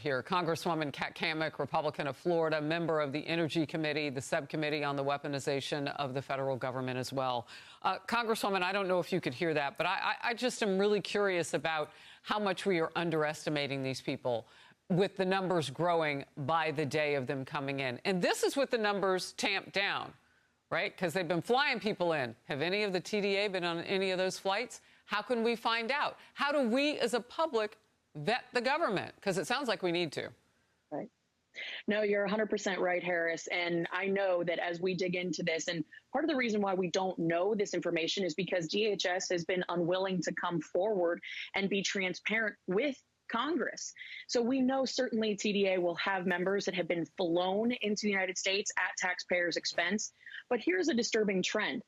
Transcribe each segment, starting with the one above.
Here, Congresswoman Cammack, Republican of Florida, member of the Energy Committee, the subcommittee on the weaponization of the federal government as well. Congresswoman, I don't know if you could hear that, but I just am really curious about how much we are underestimating these people with the numbers growing by the day of them coming in. And this is with the numbers tamped down, right? Because they've been flying people in. Have any of the TDA been on any of those flights? How can we find out? How do we as a public vet the government? Because it sounds like we need to. Right. No, you're 100% right, Harris. And I know that as we dig into this, and part of the reason why we don't know this information is because DHS has been unwilling to come forward and be transparent with Congress. So we know certainly TDA will have members that have been flown into the United States at taxpayers' expense. But here's a disturbing trend.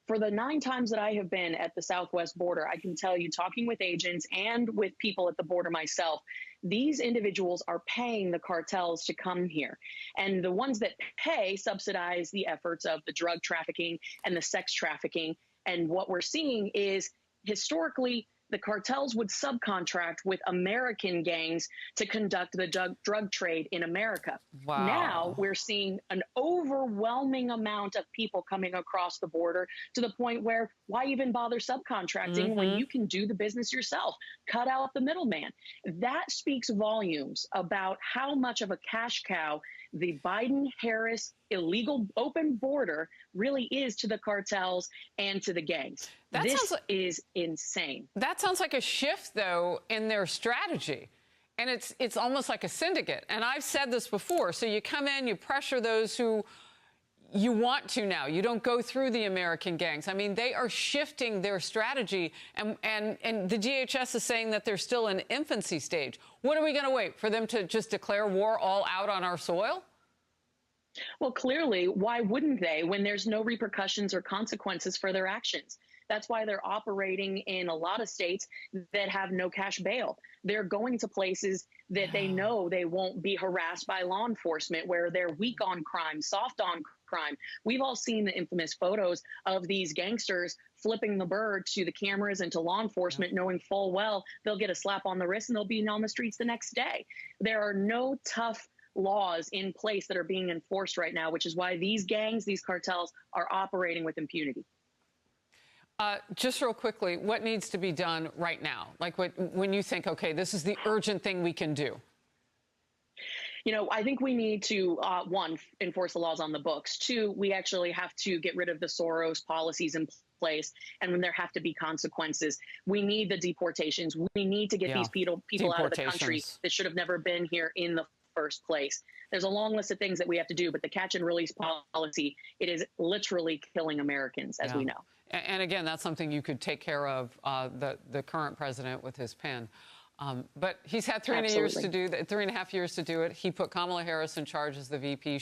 For the 9 times that I have been at the southwest border, I can tell you, talking with agents and with people at the border myself, these individuals are paying the cartels to come here. And the ones that pay subsidize the efforts of the drug trafficking and the sex trafficking. And what we're seeing is historically, the cartels would subcontract with American gangs to conduct the drug trade in America. Wow. Now we're seeing an overwhelming amount of people coming across the border to the point where why even bother subcontracting when you can do the business yourself? Cut out the middleman. That speaks volumes about how much of a cash cow the Biden-Harris illegal open border really is to the cartels and to the gangs. This is insane. That sounds like a shift, though, in their strategy. And it's almost like a syndicate. And I've said this before. So you come in, you pressure those who you want to now. You don't go through the American gangs. I mean, they are shifting their strategy. And the DHS is saying that they're still in infancy stage. What are we going to wait for them to just declare war all out on our soil? Well, clearly, why wouldn't they when there's no repercussions or consequences for their actions? That's why they're operating in a lot of states that have no cash bail. They're going to places that they know they won't be harassed by law enforcement, where they're weak on crime, soft on crime. We've all seen the infamous photos of these gangsters flipping the bird to the cameras and to law enforcement, knowing full well they'll get a slap on the wrist and they'll be on the streets the next day. There are no tough laws in place that are being enforced right now, which is why these gangs, these cartels are operating with impunity. Just real quickly, what needs to be done right now? Like when you think, OK, this is the urgent thing we can do. You know, I think we need to, 1, enforce the laws on the books. 2, we actually have to get rid of the Soros policies in place. And when there have to be consequences, we need the deportations. We need to get these people out of the country that should have never been here in the first place. There's a long list of things that we have to do, but the catch and release policy, it is literally killing Americans, as we know. And again, that's something you could take care of, the current president with his pen. But he's had 3.5 years to do that. 3.5 years to do it. He put Kamala Harris in charge as the VP.